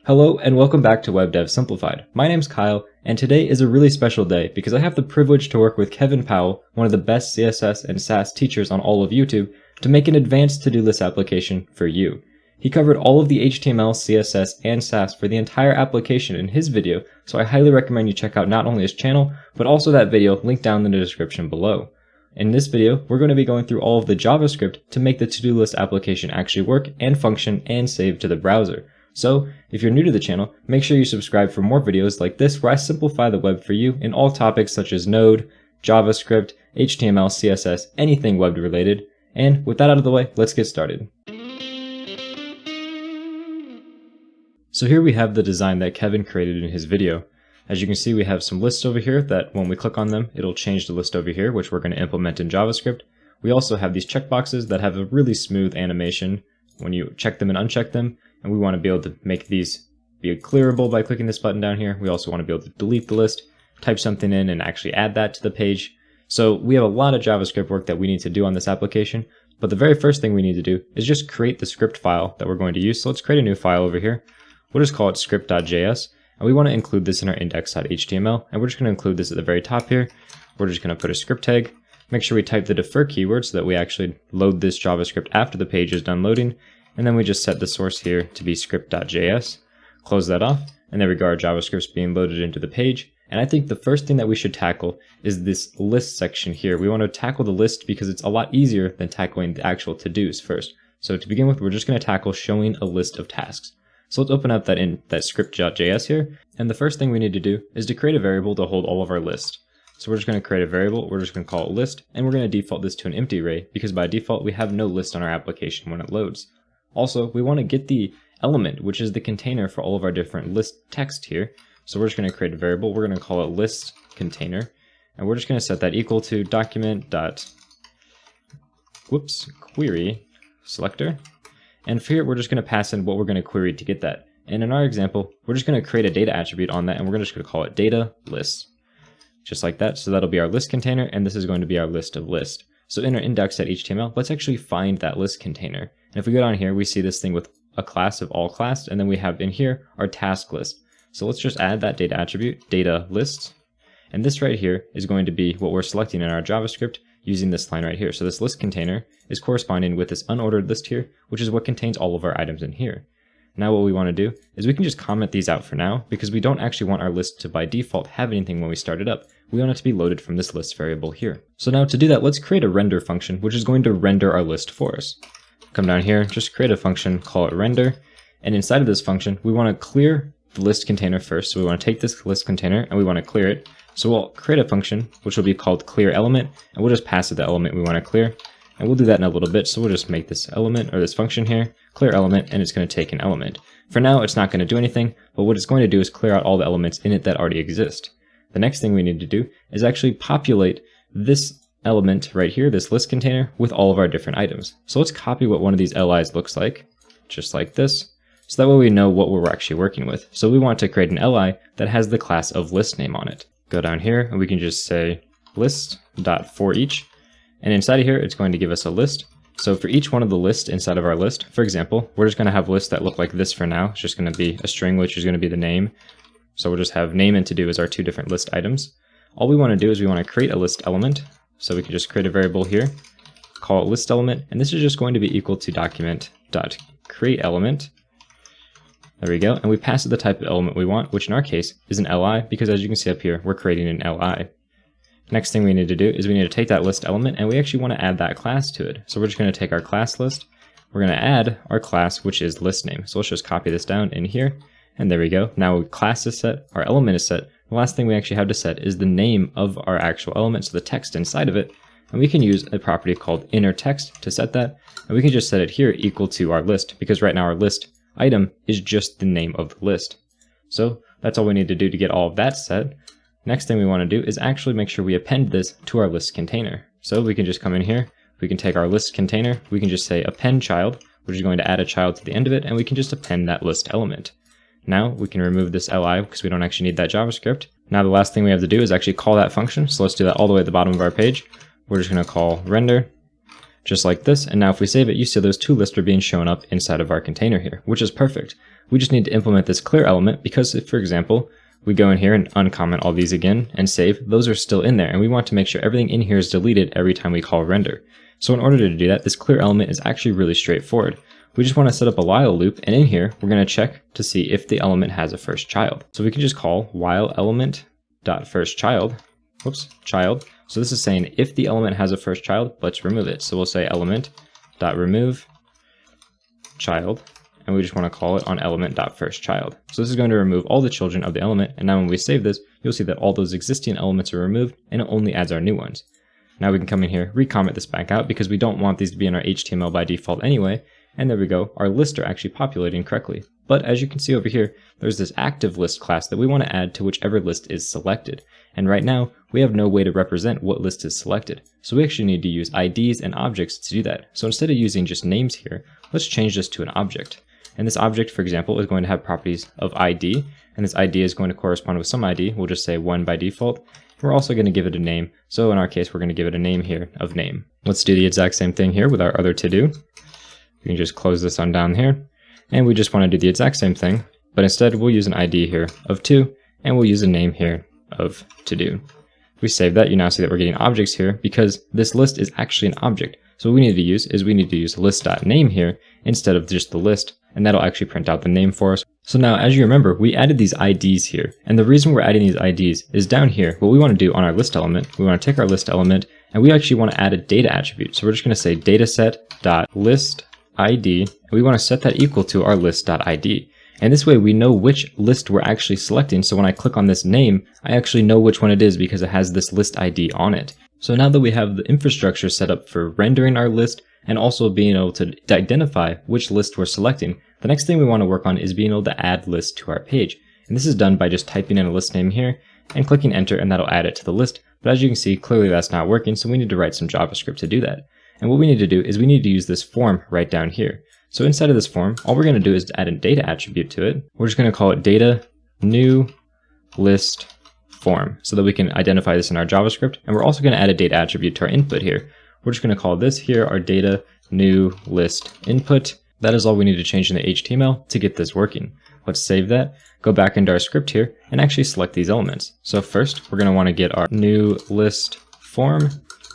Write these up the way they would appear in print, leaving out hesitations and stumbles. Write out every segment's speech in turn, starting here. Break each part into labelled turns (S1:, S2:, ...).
S1: Hello and welcome back to Web Dev Simplified. My name's Kyle, and today is a really special day because I have the privilege to work with Kevin Powell, one of the best CSS and Sass teachers on all of YouTube, to make an advanced to-do list application for you. He covered all of the HTML, CSS, and Sass for the entire application in his video, so I highly recommend you check out not only his channel, but also that video linked down in the description below. In this video, we're going to be going through all of the JavaScript to make the to-do list application actually work and function and save to the browser. So, if you're new to the channel, make sure you subscribe for more videos like this where I simplify the web for you in all topics such as Node, JavaScript, HTML, CSS, anything web related. And with that out of the way, let's get started. So here we have the design that Kevin created in his video. As you can see, we have some lists over here that when we click on them, it'll change the list over here, which we're going to implement in JavaScript. We also have these checkboxes that have a really smooth animation when you check them and uncheck them. And we want to be able to make these be clearable by clicking this button down here. We also want to be able to delete the list, type something in, and actually add that to the page. So we have a lot of JavaScript work that we need to do on this application. But the very first thing we need to do is just create the script file that we're going to use. So let's create a new file over here. We'll just call it script.js. And we want to include this in our index.html. And we're just going to include this at the very top here. We're just going to put a script tag. Make sure we type the defer keyword so that we actually load this JavaScript after the page is done loading. And then we just set the source here to be script.js, close that off, and there we go, our JavaScript's being loaded into the page. And I think the first thing that we should tackle is this list section here. We want to tackle the list because it's a lot easier than tackling the actual to-dos first. So to begin with, we're just going to tackle showing a list of tasks. So let's open up that script.js here, and the first thing we need to do is to create a variable to hold all of our lists. So we're just going to create a variable, we're just going to call it list, and we're going to default this to an empty array because by default we have no list on our application when it loads. Also, we want to get the element, which is the container for all of our different list text here. So we're just going to create a variable. We're going to call it list container. And we're just going to set that equal to query selector. And for here, we're just going to pass in what we're going to query to get that. And in our example, we're just going to create a data attribute on that, and we're just going to call it data list. Just like that. So that'll be our list container, and this is going to be our list of list. So in our index.html, let's actually find that list container. And if we go down here, we see this thing with a class of all class, and then we have in here our task list. So let's just add that data attribute, data list. And this right here is going to be what we're selecting in our JavaScript using this line right here. So this list container is corresponding with this unordered list here, which is what contains all of our items in here. Now what we want to do is we can just comment these out for now because we don't actually want our list to by default have anything when we start it up. We want it to be loaded from this list variable here. So now to do that, let's create a render function, which is going to render our list for us. Come down here, just create a function, call it render. And inside of this function, we want to clear the list container first. So we want to take this list container and we want to clear it. So we'll create a function, which will be called clear element, and we'll just pass it the element we want to clear. And we'll do that in a little bit. So we'll just make this element or this function here, clear element, and it's going to take an element. For now, it's not going to do anything, but what it's going to do is clear out all the elements in it that already exist. The next thing we need to do is actually populate this element right here, this list container, with all of our different items. So let's copy what one of these LIs looks like, just like this. So that way we know what we're actually working with. So we want to create an LI that has the class of list name on it. Go down here and we can just say list.forEach. And inside of here, it's going to give us a list. So for each one of the lists inside of our list, for example, we're just going to have lists that look like this for now. It's just going to be a string, which is going to be the name. So we'll just have name and to do as our two different list items. All we want to do is we want to create a list element. So we can just create a variable here, call it list element, and this is just going to be equal to document.createElement. There we go. And we pass it the type of element we want, which in our case is an LI, because as you can see up here, we're creating an LI. Next thing we need to do is we need to take that list element and we actually want to add that class to it. So we're just going to take our class list. We're going to add our class, which is list name. So let's just copy this down in here. And there we go. Now class is set, our element is set. The last thing we actually have to set is the name of our actual element, so the text inside of it. And we can use a property called inner text to set that. And we can just set it here equal to our list, because right now our list item is just the name of the list. So that's all we need to do to get all of that set. Next thing we want to do is actually make sure we append this to our list container. So we can just come in here, we can take our list container, we can just say append child, which is going to add a child to the end of it, and we can just append that list element. Now we can remove this LI because we don't actually need that JavaScript. Now the last thing we have to do is actually call that function. So let's do that all the way at the bottom of our page. We're just going to call render. just like this. And now if we save it, you see those two lists are being shown up inside of our container here, which is perfect. We just need to implement this clear element because if, for example, we go in here and uncomment all these again and save, those are still in there. And we want to make sure everything in here is deleted every time we call render. So in order to do that, this clear element is actually really straightforward. We just want to set up a while loop, and in here, we're going to check to see if the element has a first child. So we can just call while element.firstChild, child. So this is saying if the element has a first child, let's remove it. So we'll say element.remove child, and we just want to call it on element.firstChild. So this is going to remove all the children of the element, and now when we save this, you'll see that all those existing elements are removed, and it only adds our new ones. Now we can come in here, recomment this back out because we don't want these to be in our HTML by default anyway. And there we go, our lists are actually populating correctly. But as you can see over here, there's this active list class that we want to add to whichever list is selected. And right now, we have no way to represent what list is selected. So we actually need to use IDs and objects to do that. So instead of using just names here, let's change this to an object. And this object, for example, is going to have properties of ID. And this ID is going to correspond with some ID. We'll just say 1 by default. We're also going to give it a name. So in our case, we're going to give it a name here of name. Let's do the exact same thing here with our other to-do. We can just close this on down here. And we just want to do the exact same thing, but instead we'll use an ID here of 2, and we'll use a name here of to-do. If we save that, you now see that we're getting objects here because this list is actually an object. So what we need to use is we need to use list.name here instead of just the list, and that'll actually print out the name for us. So now, as you remember, we added these IDs here, and the reason we're adding these IDs is down here. What we want to do on our list element, we want to take our list element, and we actually want to add a data attribute. So we're just going to say dataset.list ID, and we want to set that equal to our list.id. And this way we know which list we're actually selecting, so when I click on this name, I actually know which one it is because it has this list ID on it. So now that we have the infrastructure set up for rendering our list and also being able to identify which list we're selecting, the next thing we want to work on is being able to add lists to our page. And this is done by just typing in a list name here and clicking enter, and that'll add it to the list. But as you can see, clearly that's not working, so we need to write some JavaScript to do that. And what we need to do is we need to use this form right down here. So inside of this form, all we're going to do is add a data attribute to it. We're just going to call it data new list form so that we can identify this in our JavaScript. And we're also going to add a data attribute to our input here. We're just going to call this here our data new list input. That is all we need to change in the HTML to get this working. Let's save that, go back into our script here, and actually select these elements. So first, we're going to want to get our new list form.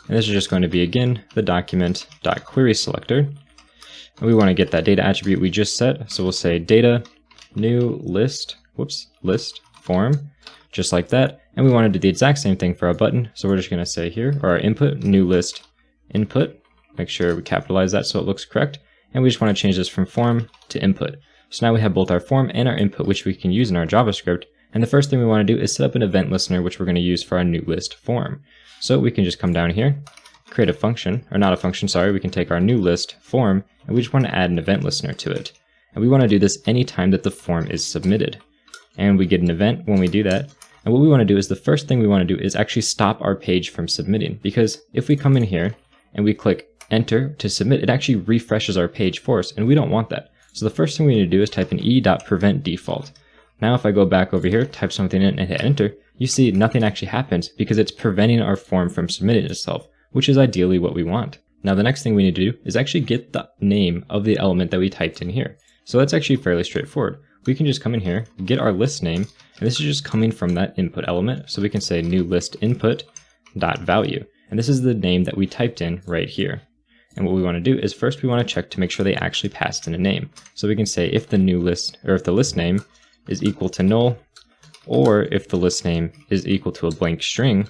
S1: And this is just going to be, again, the document.query selector. And we want to get that data attribute we just set. So we'll say data new list, list form, just like that. And we want to do the exact same thing for our button. So we're just going to say here, or our input, new list input. Make sure we capitalize that so it looks correct. And we just want to change this from form to input. So now we have both our form and our input, which we can use in our JavaScript. And the first thing we want to do is set up an event listener, which we're going to use for our new list form. So we can just come down here, create a function, or not a function, sorry, we can take our new list form, and we just want to add an event listener to it. And we want to do this anytime that the form is submitted. And we get an event when we do that. And what we want to do is the first thing we want to do is actually stop our page from submitting. Because if we come in here and we click enter to submit, it actually refreshes our page for us, and we don't want that. So the first thing we need to do is type in e.prevent_default. Now if I go back over here, type something in and hit enter, you see nothing actually happens because it's preventing our form from submitting itself, which is ideally what we want. Now the next thing we need to do is actually get the name of the element that we typed in here. So that's actually fairly straightforward. We can just come in here, get our list name, and this is just coming from that input element. So we can say new list input dot value, and this is the name that we typed in right here. And what we want to do is first we want to check to make sure they actually passed in a name. So we can say if the new list, or if the list name is equal to null, or if the list name is equal to a blank string,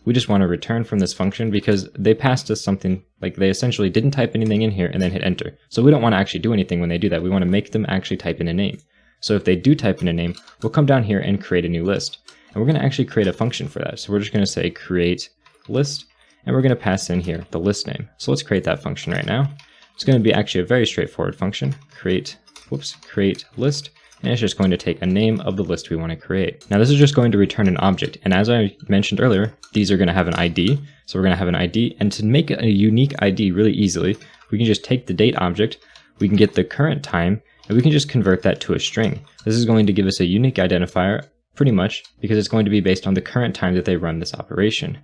S1: we just want to return from this function because they passed us something, like they essentially didn't type anything in here and then hit enter. So we don't want to actually do anything when they do that. We want to make them actually type in a name. So if they do type in a name, we'll come down here and create a new list. And we're going to actually create a function for that. So we're just going to say create list, and we're going to pass in here the list name. So let's create that function right now. It's going to be actually a very straightforward function, create list. And it's just going to take a name of the list we want to create. Now this is just going to return an object. And as I mentioned earlier, these are going to have an ID. So we're going to have an ID. And to make a unique ID really easily, we can just take the date object, we can get the current time, and we can just convert that to a string. This is going to give us a unique identifier pretty much because it's going to be based on the current time that they run this operation.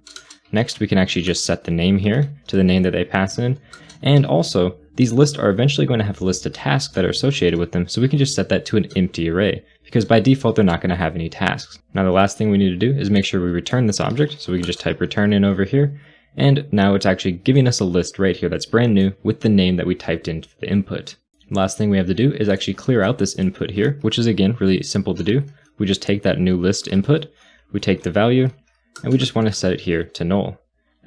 S1: Next, we can actually just set the name here to the name that they pass in. And also, these lists are eventually going to have a list of tasks that are associated with them, so we can just set that to an empty array, because by default they're not going to have any tasks. Now the last thing we need to do is make sure we return this object, so we can just type return in over here, and now it's actually giving us a list right here that's brand new with the name that we typed in for the input. Last thing we have to do is actually clear out this input here, which is again really simple to do. We just take that new list input, we take the value, and we just want to set it here to null. And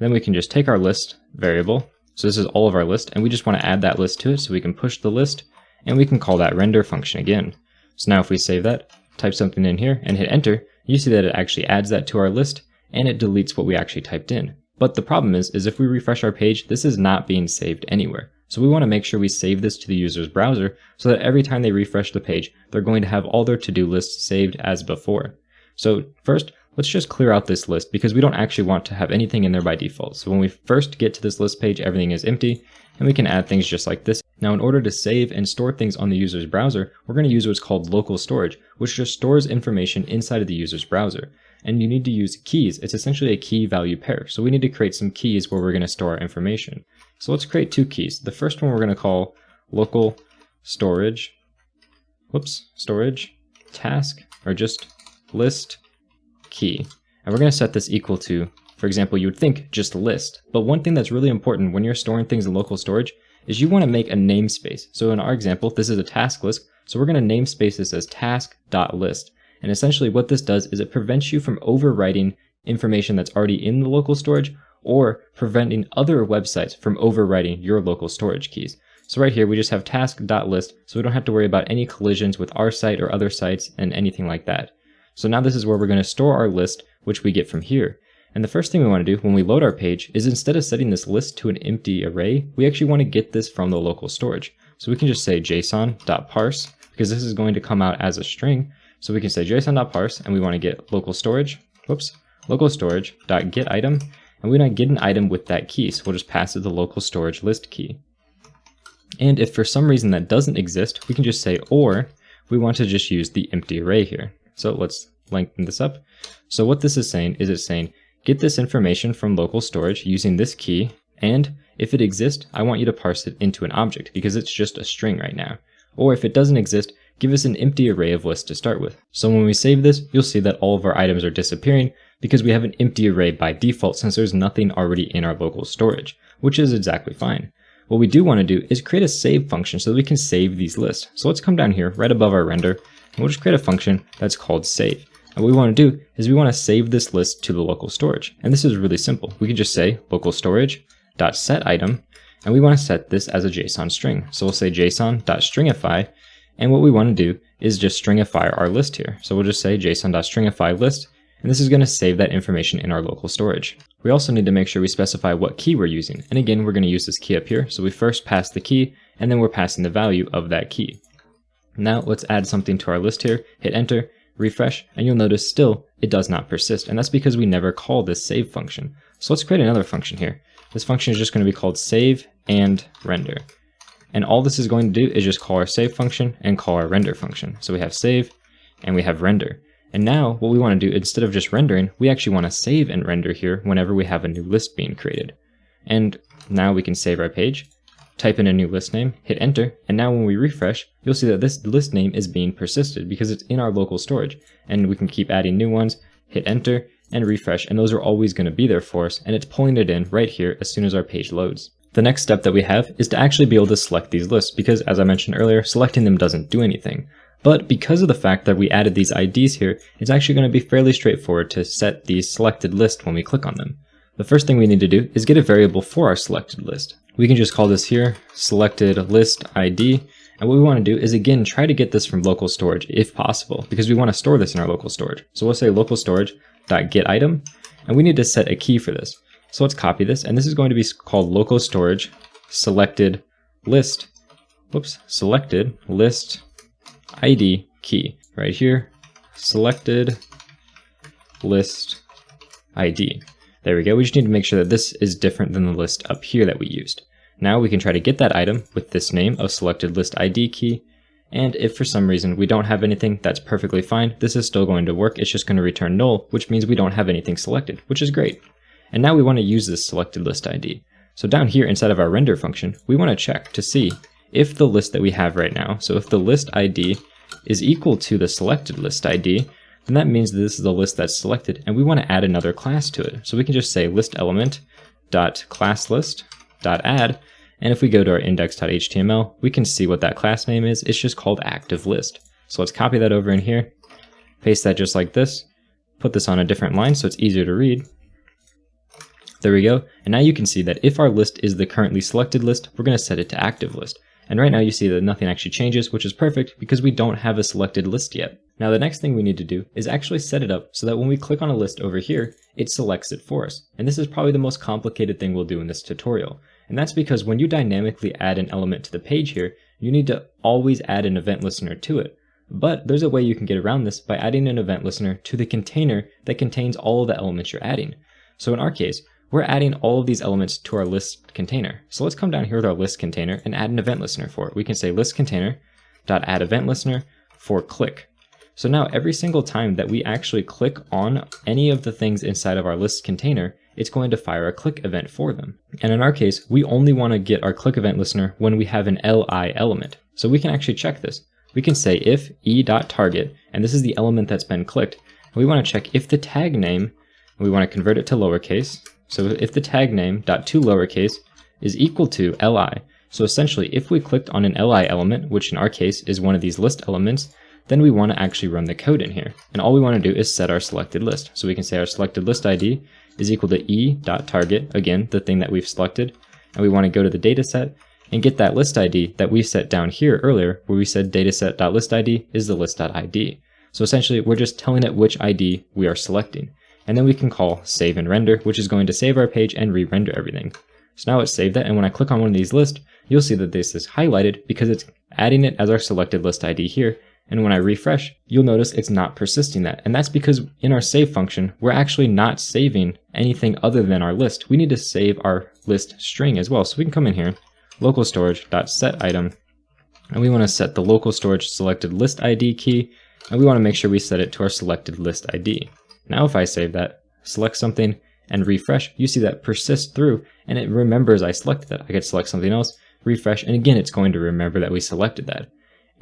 S1: then we can just take our list variable, so this is all of our list, and we just want to add that list to it, so we can push the list, and we can call that render function again. So now if we save that, type something in here, and hit enter, you see that it actually adds that to our list, and it deletes what we actually typed in. But the problem is if we refresh our page, this is not being saved anywhere. So we want to make sure we save this to the user's browser, so that every time they refresh the page, they're going to have all their to-do lists saved as before. So first, let's just clear out this list because we don't actually want to have anything in there by default. So when we first get to this list page, everything is empty, and we can add things just like this. Now in order to save and store things on the user's browser, we're going to use what's called local storage, which just stores information inside of the user's browser. And you need to use keys. It's essentially a key value pair. So we need to create some keys where we're going to store our information. So let's create two keys. The first one we're going to call local storage, storage task, or just list key. And we're going to set this equal to, for example, you would think just list. But one thing that's really important when you're storing things in local storage is you want to make a namespace. So in our example, this is a task list. So we're going to namespace this as task.list. And essentially what this does is it prevents you from overwriting information that's already in the local storage or preventing other websites from overwriting your local storage keys. So right here, we just have task.list, so we don't have to worry about any collisions with our site or other sites and anything like that. So now this is where we're going to store our list, which we get from here. And the first thing we want to do when we load our page is instead of setting this list to an empty array, we actually want to get this from the local storage. So we can just say json.parse, because this is going to come out as a string. So we can say json.parse, and we want to get local storage, localStorage.getItem, and we want to get an item with that key, so we'll just pass it the local storage list key. And if for some reason that doesn't exist, we can just say, or we want to just use the empty array here. So let's lengthen this up. So what this is saying is it's saying, get this information from local storage using this key, and if it exists, I want you to parse it into an object because it's just a string right now. Or if it doesn't exist, give us an empty array of lists to start with. So when we save this, you'll see that all of our items are disappearing because we have an empty array by default since there's nothing already in our local storage, which is exactly fine. What we do want to do is create a save function so that we can save these lists. So let's come down here right above our render, and we'll just create a function that's called save. And what we want to do is we want to save this list to the local storage. And this is really simple. We can just say localStorage.setItem, and we want to set this as a JSON string. So we'll say json.stringify, and what we want to do is just stringify our list here. So we'll just say json.stringify list, and this is going to save that information in our local storage. We also need to make sure we specify what key we're using. And again, we're going to use this key up here. So we first pass the key, and then we're passing the value of that key. Now let's add something to our list here, hit enter, refresh, and you'll notice still it does not persist. And that's because we never call this save function. So let's create another function here. This function is just going to be called save and render. And all this is going to do is just call our save function and call our render function. So we have save and we have render. And now what we want to do, instead of just rendering, we actually want to save and render here whenever we have a new list being created. And now we can save our page, type in a new list name, hit enter, and now when we refresh, you'll see that this list name is being persisted because it's in our local storage. And we can keep adding new ones, hit enter, and refresh, and those are always going to be there for us, and it's pulling it in right here as soon as our page loads. The next step that we have is to actually be able to select these lists because, as I mentioned earlier, selecting them doesn't do anything. But because of the fact that we added these IDs here, it's actually going to be fairly straightforward to set these selected lists when we click on them. The first thing we need to do is get a variable for our selected list. We can just call this here selected list ID, and what we want to do is again try to get this from local storage if possible because we want to store this in our local storage. So we'll say localStorage.getItem, and we need to set a key for this. So let's copy this, and this is going to be called localStorage selected list ID key right here, selected list ID. There we go. We just need to make sure that this is different than the list up here that we used. Now we can try to get that item with this name of selected list ID key. And if for some reason we don't have anything, that's perfectly fine. This is still going to work. It's just going to return null, which means we don't have anything selected, which is great. And now we want to use this selected list ID. So down here inside of our render function, we want to check to see if the list that we have right now, so if the list ID is equal to the selected list ID, then that means that this is the list that's selected, and we want to add another class to it. So we can just say list element dot class list dot add, and if we go to our index.html, we can see what that class name is. It's just called active list. So let's copy that over in here, paste that just like this, put this on a different line so it's easier to read. There we go. And now you can see that if our list is the currently selected list, we're going to set it to active list. And right now you see that nothing actually changes, which is perfect because we don't have a selected list yet. Now the next thing we need to do is actually set it up so that when we click on a list over here, it selects it for us. And this is probably the most complicated thing we'll do in this tutorial. And that's because when you dynamically add an element to the page here, you need to always add an event listener to it. But there's a way you can get around this by adding an event listener to the container that contains all of the elements you're adding. So in our case, we're adding all of these elements to our list container. So let's come down here with our list container and add an event listener for it. We can say list container dot add event listener for click. So now every single time that we actually click on any of the things inside of our list container, it's going to fire a click event for them. And in our case, we only want to get our click event listener when we have an li element. So we can actually check this. We can say if e.target, and this is the element that's been clicked, and we want to check if the tag name, and we want to convert it to lowercase. So if the tag name dot to lowercase is equal to li, so essentially if we clicked on an li element, which in our case is one of these list elements, then we want to actually run the code in here. And all we want to do is set our selected list. So we can say our selected list ID is equal to e.target, again, the thing that we've selected, and we want to go to the data set and get that list ID that we set down here earlier, where we said dataset.listID is the list.id. So essentially we're just telling it which ID we are selecting. And then we can call save and render, which is going to save our page and re-render everything. So now it's saved that, and when I click on one of these lists, you'll see that this is highlighted because it's adding it as our selected list ID here. And when I refresh, you'll notice it's not persisting that. And that's because in our save function, we're actually not saving anything other than our list. We need to save our list string as well. So we can come in here, localStorage.setItem, and we want to set the localStorage selected list ID key, and we want to make sure we set it to our selected list ID. Now if I save that, select something, and refresh, you see that persist through, and it remembers I selected that. I could select something else, refresh, and again it's going to remember that we selected that.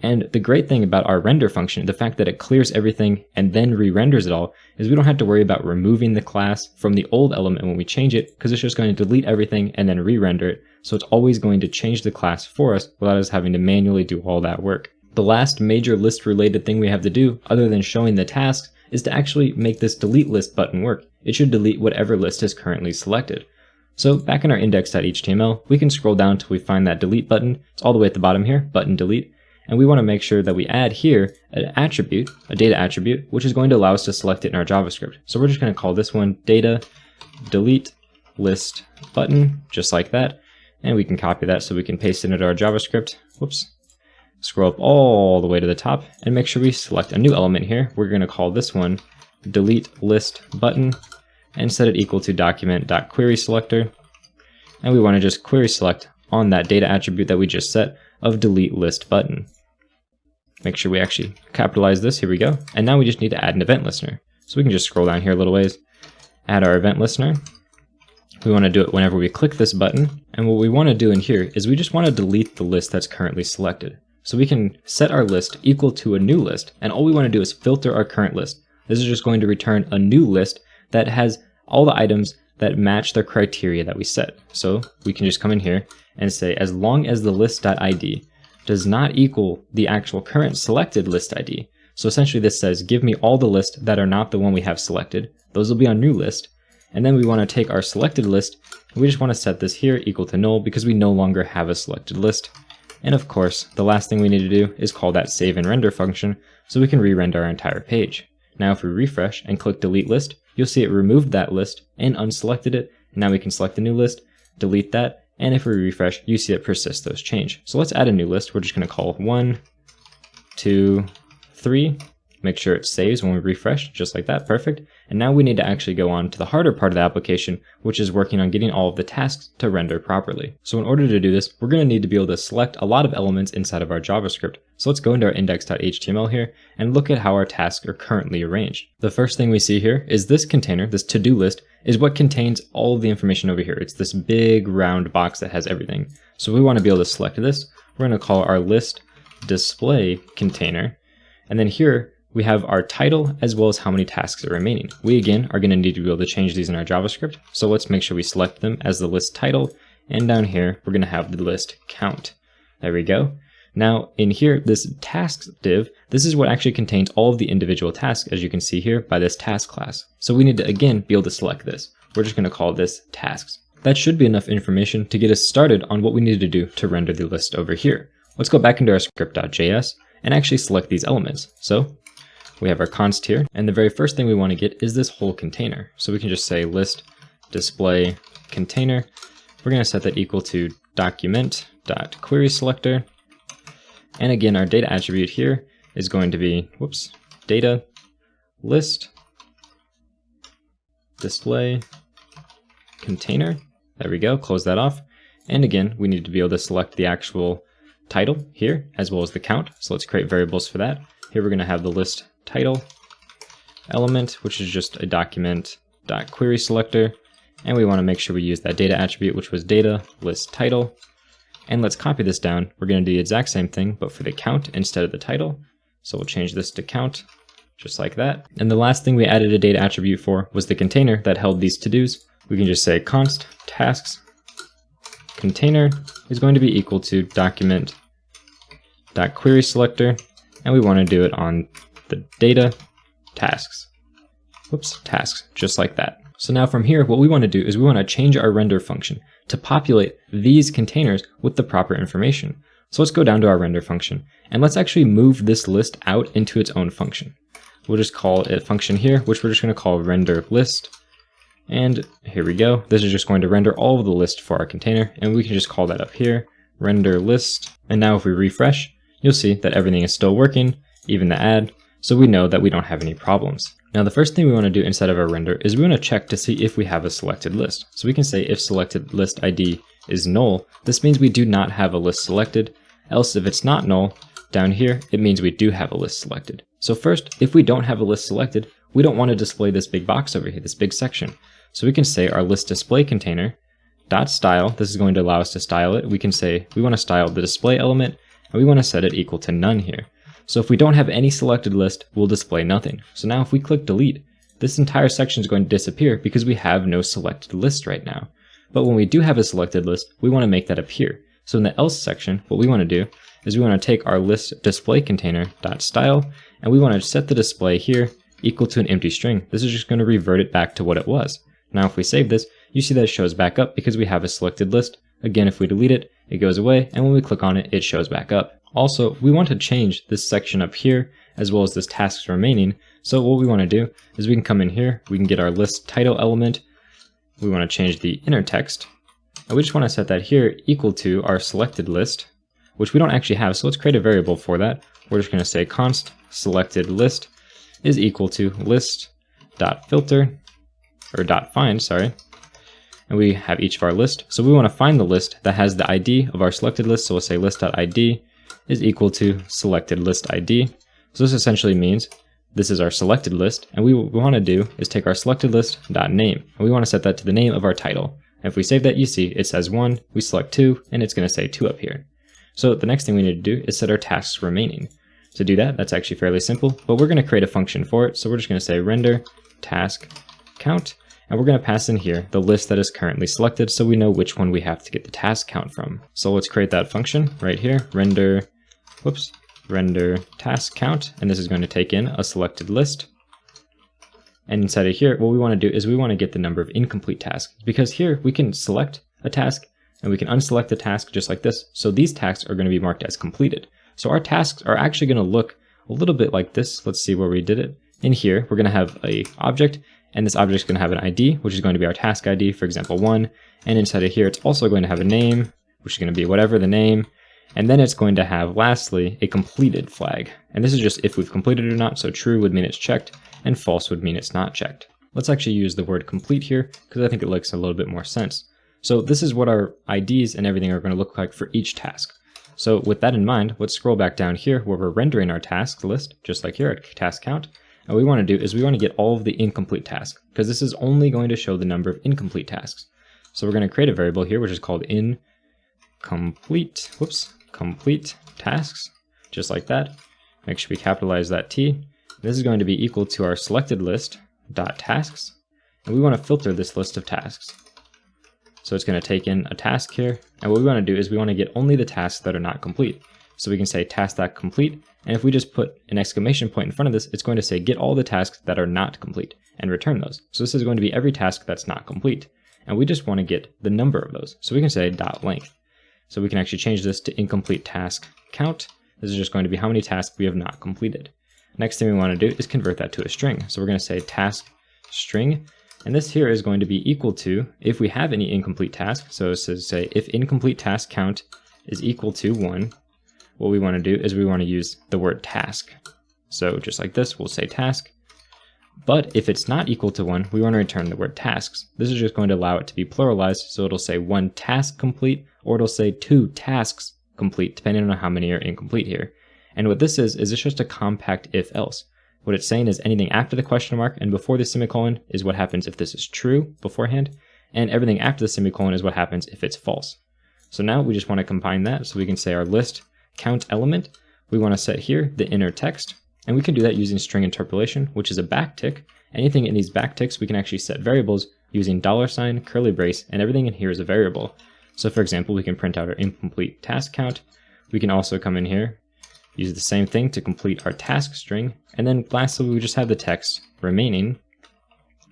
S1: And the great thing about our render function, the fact that it clears everything and then re-renders it all, is we don't have to worry about removing the class from the old element when we change it, because it's just going to delete everything and then re-render it. So it's always going to change the class for us without us having to manually do all that work. The last major list related thing we have to do, other than showing the tasks, is to actually make this delete list button work. It should delete whatever list is currently selected. So back in our index.html, we can scroll down until we find that delete button. It's all the way at the bottom here, button delete. And we want to make sure that we add here an attribute, a data attribute, which is going to allow us to select it in our JavaScript. So we're just going to call this one data delete list button, just like that. And we can copy that so we can paste it into our JavaScript. Whoops. Scroll up all the way to the top and make sure we select a new element here. We're going to call this one delete list button and set it equal to document.querySelector. And we want to just query select on that data attribute that we just set of delete list button. Make sure we actually capitalize this. Here we go. And now we just need to add an event listener. So we can just scroll down here a little ways, add our event listener. We want to do it whenever we click this button. And what we want to do in here is we just want to delete the list that's currently selected. So we can set our list equal to a new list, and all we want to do is filter our current list. This is just going to return a new list that has all the items that match the criteria that we set. So we can just come in here and say, as long as the list.id does not equal the actual current selected list ID. So essentially this says, give me all the lists that are not the one we have selected. Those will be on new list. And then we want to take our selected list, and we just want to set this here equal to null because we no longer have a selected list. And of course, the last thing we need to do is call that save and render function so we can re-render our entire page. Now if we refresh and click delete list, you'll see it removed that list and unselected it. And now we can select the new list, delete that, and if we refresh, you see it persist those change. So let's add a new list. We're just going to call 1, 2, 3, Make sure it saves when we refresh, just like that, perfect. And now we need to actually go on to the harder part of the application, which is working on getting all of the tasks to render properly. So in order to do this, we're going to need to be able to select a lot of elements inside of our JavaScript. So let's go into our index.html here and look at how our tasks are currently arranged. The first thing we see here is this container, this to-do list, is what contains all of the information over here. It's this big round box that has everything. So we want to be able to select this. We're going to call our list display container. And then here we have our title as well as how many tasks are remaining. We again are going to need to be able to change these in our JavaScript. So let's make sure we select them as the list title. And down here, we're going to have the list count. There we go. Now in here, this tasks div, this is what actually contains all of the individual tasks, as you can see here by this task class. So we need to again be able to select this. We're just going to call this tasks. That should be enough information to get us started on what we need to do to render the list over here. Let's go back into our script.js and actually select these elements. So we have our const here, and the very first thing we want to get is this whole container. So we can just say list display container. We're going to set that equal to document.querySelector. And again, our data attribute here is going to be, data list display container. There we go, close that off. And again, we need to be able to select the actual title here as well as the count. So let's create variables for that. Here we're going to have the list title element, which is just a document.querySelector. And we want to make sure we use that data attribute, which was data list title. And let's copy this down. We're going to do the exact same thing, but for the count instead of the title. So we'll change this to count, just like that. And the last thing we added a data attribute for was the container that held these to-dos. We can just say const tasks container is going to be equal to document.querySelector, and we want to do it on the data tasks. Tasks, just like that. So now from here, what we want to do is we want to change our render function to populate these containers with the proper information. So let's go down to our render function, and let's actually move this list out into its own function. We'll just call it a function here, which we're just going to call render list. And here we go. This is just going to render all of the list for our container, and we can just call that up here, render list. And now if we refresh, you'll see that everything is still working, even the add, so we know that we don't have any problems. Now the first thing we want to do inside of our render is we want to check to see if we have a selected list. So we can say if selected list ID is null, this means we do not have a list selected, else if it's not null, down here, it means we do have a list selected. So first, if we don't have a list selected, we don't want to display this big box over here, this big section. So we can say our list display container dot style. This is going to allow us to style it. We can say we want to style the display element, and we want to set it equal to none here. So if we don't have any selected list, we'll display nothing. So now if we click delete, this entire section is going to disappear because we have no selected list right now. But when we do have a selected list, we want to make that appear. So in the else section, what we want to do is we want to take our list display container dot style, and we want to set the display here equal to an empty string. This is just going to revert it back to what it was. Now if we save this, you see that it shows back up because we have a selected list. Again, if we delete it, it goes away, and when we click on it, it shows back up. Also, we want to change this section up here as well as this tasks remaining. So what we want to do is we can come in here, we can get our list title element. We want to change the inner text, and we just want to set that here equal to our selected list, which we don't actually have. So let's create a variable for that. We're just going to say const selected list is equal to list.filter or .find, sorry. And we have each of our list. So we want to find the list that has the ID of our selected list. So we'll say list.id is equal to selected list ID. So this essentially means this is our selected list, and what we want to do is take our selected list.name, and we want to set that to the name of our title. And if we save that, you see it says 1, we select 2, and it's going to say 2 up here. So the next thing we need to do is set our tasks remaining. To do that, that's actually fairly simple, but we're going to create a function for it. So we're just going to say render task count, and we're going to pass in here the list that is currently selected so we know which one we have to get the task count from. So let's create that function right here, render task count, and this is going to take in a selected list. And inside of here, what we want to do is we want to get the number of incomplete tasks, because here we can select a task and we can unselect the task just like this. So these tasks are going to be marked as completed. So our tasks are actually going to look a little bit like this. Let's see where we did it. In here, we're going to have an object, and this object is going to have an ID, which is going to be our task ID, for example, 1. And inside of here, it's also going to have a name, which is going to be whatever the name. And then it's going to have, lastly, a completed flag. And this is just if we've completed it or not, so true would mean it's checked, and false would mean it's not checked. Let's actually use the word complete here, because I think it makes a little bit more sense. So this is what our IDs and everything are going to look like for each task. So with that in mind, let's scroll back down here where we're rendering our task list, just like here at task count. And what we want to do is we want to get all of the incomplete tasks, because this is only going to show the number of incomplete tasks. So we're going to create a variable here, which is called complete tasks, just like that. Make sure we capitalize that T. This is going to be equal to our selected list dot tasks, and we want to filter this list of tasks. So it's going to take in a task here, and what we want to do is we want to get only the tasks that are not complete. So we can say task.complete, and if we just put an exclamation point in front of this, it's going to say get all the tasks that are not complete and return those. So this is going to be every task that's not complete, and we just want to get the number of those. So we can say dot length. So we can actually change this to incomplete task count. This is just going to be how many tasks we have not completed. Next thing we want to do is convert that to a string. So we're going to say task string, and this here is going to be equal to if we have any incomplete tasks. So it says say if incomplete task count is equal to 1, what we want to do is we want to use the word task. So just like this, we'll say task. But if it's not equal to 1, we want to return the word tasks. This is just going to allow it to be pluralized, so it'll say 1 task complete, or it'll say 2 tasks complete, depending on how many are incomplete here. And what this is it's just a compact if-else. What it's saying is anything after the question mark and before the semicolon is what happens if this is true beforehand, and everything after the semicolon is what happens if it's false. So now we just want to combine that, so we can say our list count element, we want to set here the inner text, and we can do that using string interpolation, which is a backtick. Anything in these backticks, we can actually set variables using $, curly brace, and everything in here is a variable. So for example, we can print out our incomplete task count. We can also come in here, use the same thing to complete our task string, and then lastly, we just have the text remaining.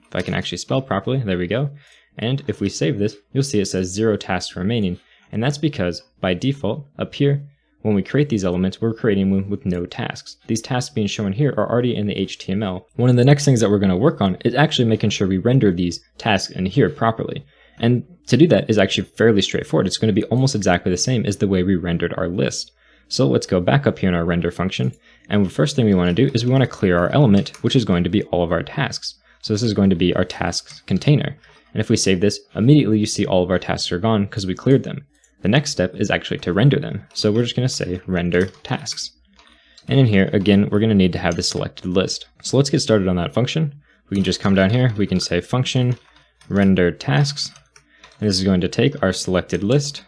S1: If I can actually spell properly, there we go. And if we save this, you'll see it says 0 tasks remaining, and that's because by default, up here, when we create these elements, we're creating them with no tasks. These tasks being shown here are already in the HTML. One of the next things that we're going to work on is actually making sure we render these tasks in here properly. And to do that is actually fairly straightforward. It's going to be almost exactly the same as the way we rendered our list. So let's go back up here in our render function. And the first thing we want to do is we want to clear our element, which is going to be all of our tasks. So this is going to be our tasks container. And if we save this, immediately you see all of our tasks are gone because we cleared them. The next step is actually to render them. So we're just going to say render tasks. And in here, again, we're going to need to have the selected list. So let's get started on that function. We can just come down here. We can say function render tasks. And this is going to take our selected list.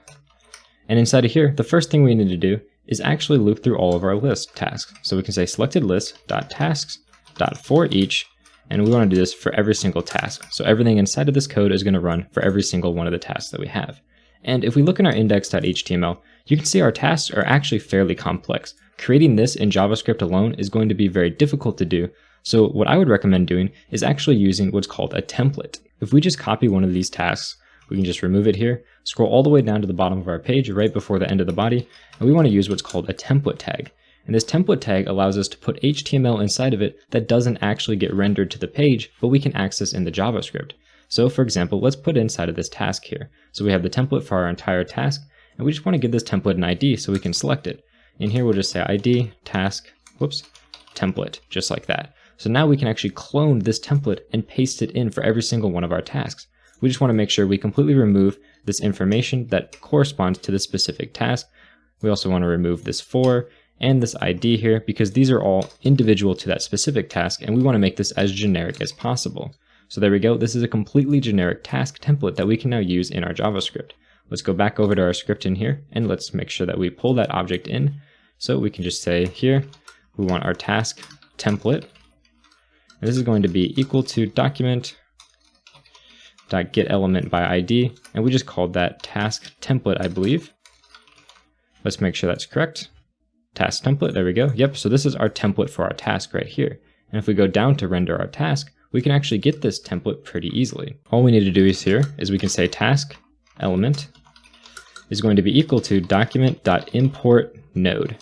S1: And inside of here, the first thing we need to do is actually loop through all of our list tasks. So we can say selected list.tasks.for each. And we want to do this for every single task. So everything inside of this code is going to run for every single one of the tasks that we have. And if we look in our index.html, you can see our tasks are actually fairly complex. Creating this in JavaScript alone is going to be very difficult to do. So what I would recommend doing is actually using what's called a template. If we just copy one of these tasks, we can just remove it here, scroll all the way down to the bottom of our page right before the end of the body, and we want to use what's called a template tag. And this template tag allows us to put HTML inside of it that doesn't actually get rendered to the page, but we can access in the JavaScript. So for example, let's put inside of this task here. So we have the template for our entire task, and we just want to give this template an ID so we can select it. In here, we'll just say ID, task, template, just like that. So now we can actually clone this template and paste it in for every single one of our tasks. We just want to make sure we completely remove this information that corresponds to the specific task. We also want to remove this for and this ID here because these are all individual to that specific task, and we want to make this as generic as possible. So there we go. This is a completely generic task template that we can now use in our JavaScript. Let's go back over to our script in here, and let's make sure that we pull that object in. So we can just say here, we want our task template. And this is going to be equal to document.getElement by ID, and we just called that task template, I believe. Let's make sure that's correct. Task template, there we go. Yep, so this is our template for our task right here. And if we go down to render our task, we can actually get this template pretty easily. All we need to do is here is we can say task element is going to be equal to document.import node.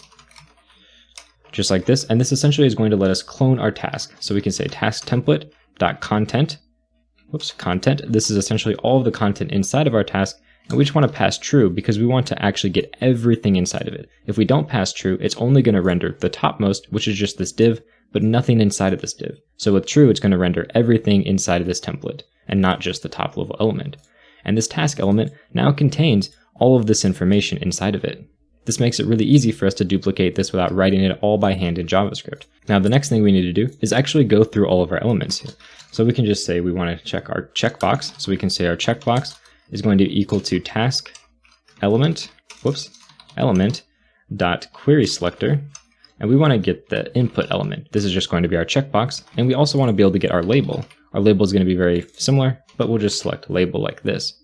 S1: Just like this, and this essentially is going to let us clone our task. So we can say task template.content. Content. This is essentially all of the content inside of our task, and we just want to pass true because we want to actually get everything inside of it. If we don't pass true, it's only going to render the topmost, which is just this div, but nothing inside of this div. So with true, it's going to render everything inside of this template and not just the top level element. And this task element now contains all of this information inside of it. This makes it really easy for us to duplicate this without writing it all by hand in JavaScript. Now the next thing we need to do is actually go through all of our elements here. So we can just say we want to check our checkbox. So we can say our checkbox is going to be equal to task element dot query selector, and we want to get the input element. This is just going to be our checkbox, and we also want to be able to get our label. Our label is going to be very similar, but we'll just select label like this.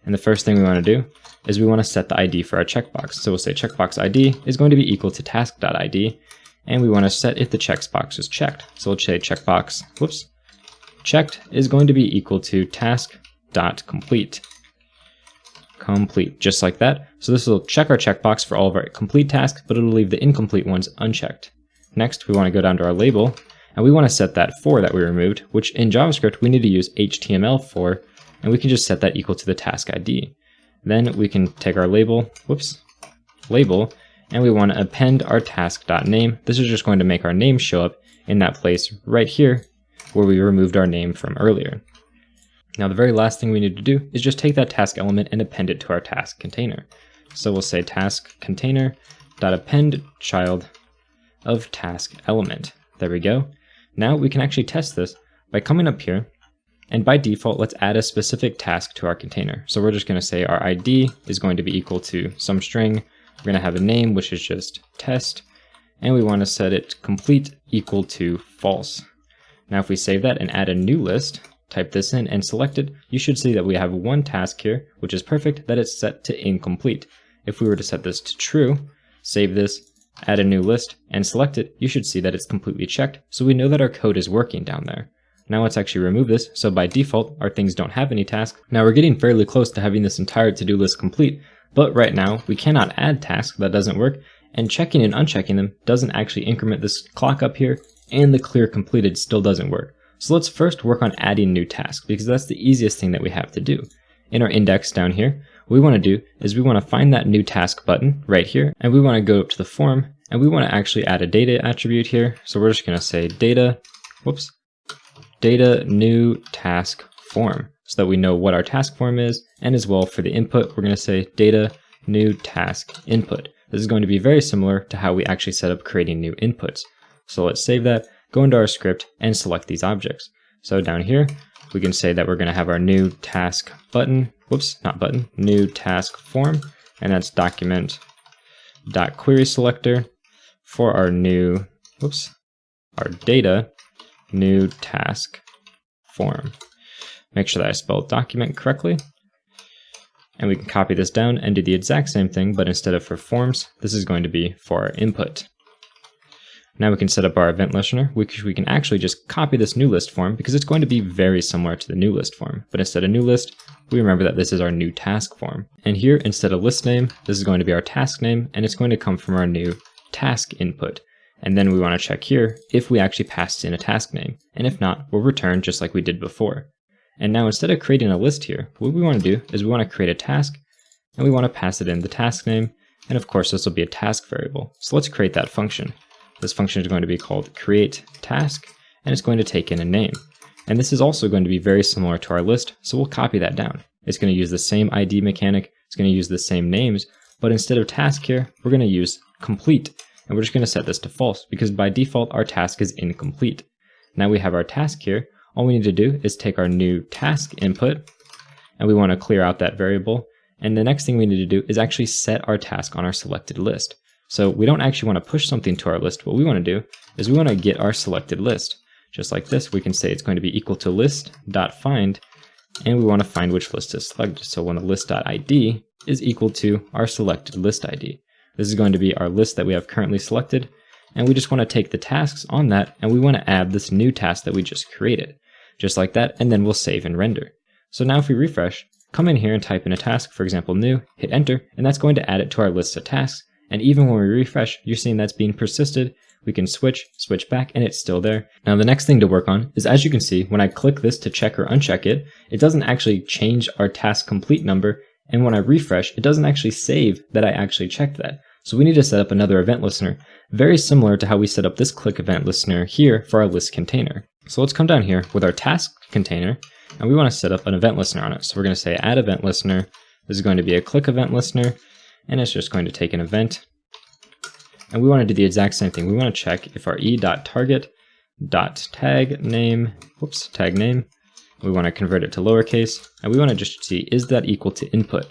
S1: And the first thing we want to do is we want to set the ID for our checkbox. So we'll say checkbox ID is going to be equal to task.id, and we want to set if the checkbox is checked. So we'll say checkbox, checked is going to be equal to task.complete. Complete, just like that. So this will check our checkbox for all of our complete tasks, but it'll leave the incomplete ones unchecked. Next, we want to go down to our label, and we want to set that for that we removed, which in JavaScript we need to use HTML for, and we can just set that equal to the task ID. Then we can take our label, label, and we want to append our task.name. This is just going to make our name show up in that place right here where we removed our name from earlier. Now the very last thing we need to do is just take that task element and append it to our task container. So we'll say task container.append child of task element. There we go. Now we can actually test this by coming up here, and by default, let's add a specific task to our container. So we're just going to say our ID is going to be equal to some string. We're going to have a name, which is just test, and we want to set it complete equal to false. Now if we save that and add a new list, type this in and select it, you should see that we have one task here, which is perfect, that it's set to incomplete. If we were to set this to true, save this, add a new list, and select it, you should see that it's completely checked, so we know that our code is working down there. Now let's actually remove this, so by default, our things don't have any tasks. Now we're getting fairly close to having this entire to-do list complete, but right now, we cannot add tasks, that doesn't work, and checking and unchecking them doesn't actually increment this clock up here, and the clear completed still doesn't work. So let's first work on adding new tasks, because that's the easiest thing that we have to do. In our index down here, what we want to do is we want to find that new task button right here, and we want to go up to the form, and we want to actually add a data attribute here. So we're just going to say data new task form, so that we know what our task form is, and as well for the input, we're going to say data new task input. This is going to be very similar to how we actually set up creating new inputs. So let's save that, go into our script, and select these objects. So down here, we can say that we're going to have our new task button, new task form, and that's document.query selector for our new, our data new task form. Make sure that I spelled document correctly. And we can copy this down and do the exact same thing, but instead of for forms, this is going to be for our input. Now we can set up our event listener, which we can actually just copy this new list form because it's going to be very similar to the new list form. But instead of new list, we remember that this is our new task form. And here, instead of list name, this is going to be our task name, and it's going to come from our new task input. And then we want to check here if we actually passed in a task name. And if not, we'll return just like we did before. And now instead of creating a list here, what we want to do is we want to create a task, and we want to pass it in the task name. And of course, this will be a task variable. So let's create that function. This function is going to be called create task, and it's going to take in a name. And this is also going to be very similar to our list, so we'll copy that down. It's going to use the same ID mechanic, it's going to use the same names, but instead of task here, we're going to use complete. And we're just going to set this to false because by default, our task is incomplete. Now we have our task here. All we need to do is take our new task input, and we want to clear out that variable. And the next thing we need to do is actually set our task on our selected list. So we don't actually want to push something to our list. What we want to do is we want to get our selected list. Just like this, we can say it's going to be equal to list.find, and we want to find which list is selected. So when the list.id is equal to our selected list ID. This is going to be our list that we have currently selected, and we just want to take the tasks on that, and we want to add this new task that we just created. Just like that, and then we'll save and render. So now if we refresh, come in here and type in a task, for example new, hit enter, and that's going to add it to our list of tasks. And even when we refresh, you're seeing that's being persisted. We can switch back, and it's still there. Now the next thing to work on is, as you can see, when I click this to check or uncheck it, it doesn't actually change our task complete number. And when I refresh, it doesn't actually save that I actually checked that. So we need to set up another event listener, very similar to how we set up this click event listener here for our list container. So let's come down here with our task container, and we want to set up an event listener on it. So we're going to say add event listener. This is going to be a click event listener, and it's just going to take an event. And we want to do the exact same thing. We want to check if our e.target.tag name, we want to convert it to lowercase, and we want to just see, is that equal to input?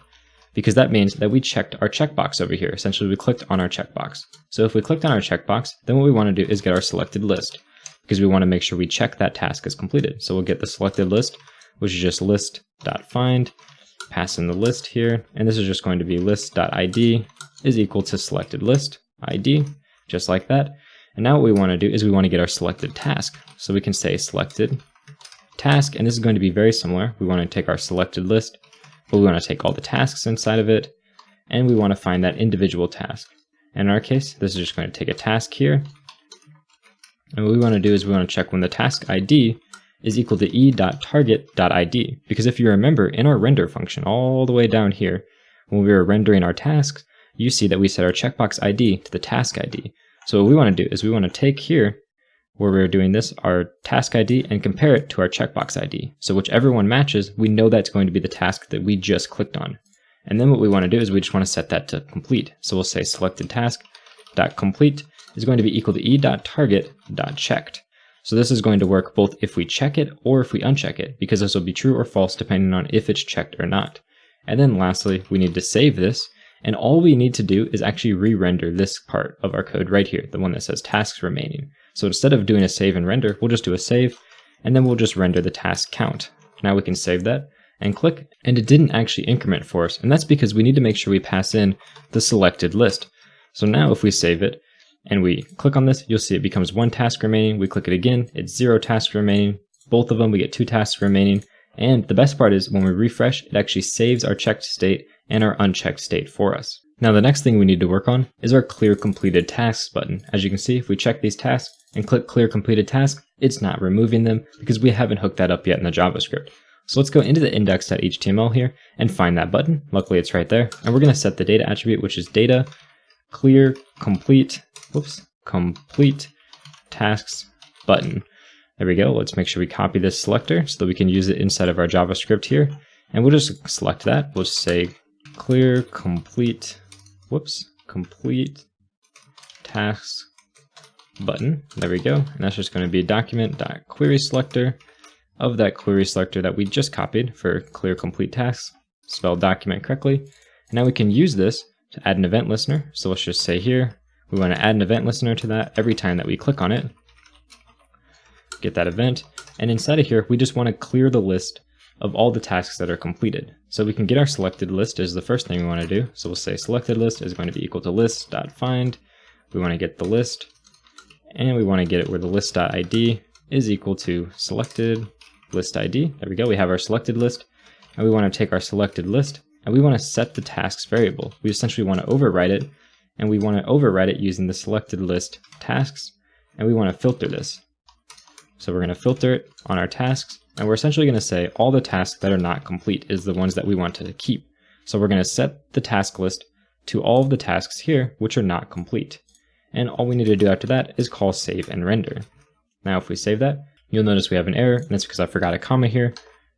S1: Because that means that we checked our checkbox over here. Essentially, we clicked on our checkbox. So if we clicked on our checkbox, then what we want to do is get our selected list, because we want to make sure we check that task is completed. So we'll get the selected list, which is just list.find, pass in the list here, and this is just going to be list.id is equal to selected list ID, just like that. And now what we want to do is we want to get our selected task. So we can say selected task, and this is going to be very similar. We want to take our selected list, but we want to take all the tasks inside of it, and we want to find that individual task. In our case, this is just going to take a task here. And what we want to do is we want to check when the task ID is equal to e.target.id. Because if you remember, in our render function all the way down here, when we were rendering our tasks, you see that we set our checkbox ID to the task ID. So what we want to do is we want to take here, where we're doing this, our task ID, and compare it to our checkbox ID. So whichever one matches, we know that's going to be the task that we just clicked on. And then what we want to do is we just want to set that to complete. So we'll say selected task.complete is going to be equal to e.target.checked. So this is going to work both if we check it or if we uncheck it, because this will be true or false depending on if it's checked or not. And then lastly, we need to save this. And all we need to do is actually re-render this part of our code right here, the one that says tasks remaining. So instead of doing a save and render, we'll just do a save, and then we'll just render the task count. Now we can save that and click, and it didn't actually increment for us. And that's because we need to make sure we pass in the selected list. So now if we save it and we click on this, you'll see it becomes 1 task remaining. We click it again, it's 0 tasks remaining. Both of them, we get 2 tasks remaining. And the best part is when we refresh, it actually saves our checked state and our unchecked state for us. Now the next thing we need to work on is our clear completed tasks button. As you can see, if we check these tasks and click clear completed task, it's not removing them because we haven't hooked that up yet in the JavaScript. So let's go into the index.html here and find that button. Luckily it's right there. And we're going to set the data attribute, which is data clear complete tasks button. There we go. Let's make sure we copy this selector so that we can use it inside of our JavaScript here. And we'll just select that. We'll just say clear complete tasks button. There we go. And that's just going to be document.query selector of that query selector that we just copied for clear complete tasks, spelled document correctly. And now we can use this to add an event listener. So let's just say here, we want to add an event listener to that every time that we click on it. Get that event. And inside of here, we just want to clear the list of all the tasks that are completed. So we can get our selected list is the first thing we want to do. So we'll say selected list is going to be equal to list.find. We want to get the list, and we want to get it where the list.id is equal to selected list ID. There we go. We have our selected list, and we want to take our selected list and we want to set the tasks variable. We essentially want to overwrite it, and we want to overwrite it using the selected list tasks, and we want to filter this. So we're going to filter it on our tasks, and we're essentially going to say all the tasks that are not complete is the ones that we want to keep. So we're going to set the task list to all of the tasks here which are not complete. And all we need to do after that is call save and render. Now if we save that, you'll notice we have an error, and that's because I forgot a comma here.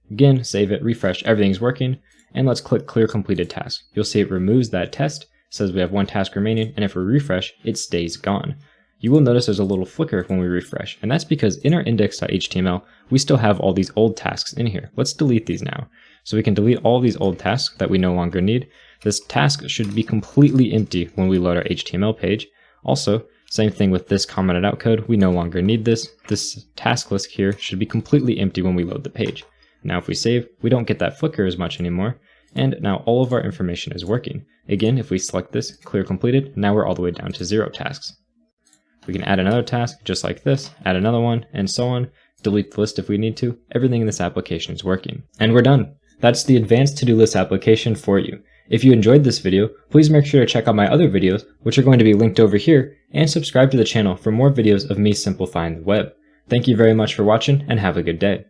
S1: Again, save it, refresh, everything's working, and let's click clear completed task. You'll see it removes that test, says we have 1 task remaining, and if we refresh, it stays gone. You will notice there's a little flicker when we refresh, and that's because in our index.html, we still have all these old tasks in here. Let's delete these now. So we can delete all these old tasks that we no longer need. This task should be completely empty when we load our HTML page. Also, same thing with this commented out code. We no longer need this. This task list here should be completely empty when we load the page. Now if we save, we don't get that flicker as much anymore. And now all of our information is working. Again, if we select this, clear completed, now we're all the way down to 0 tasks. We can add another task just like this, add another one, and so on. Delete the list if we need to. Everything in this application is working. And we're done. That's the advanced to-do list application for you. If you enjoyed this video, please make sure to check out my other videos, which are going to be linked over here, and subscribe to the channel for more videos of me simplifying the web. Thank you very much for watching, and have a good day.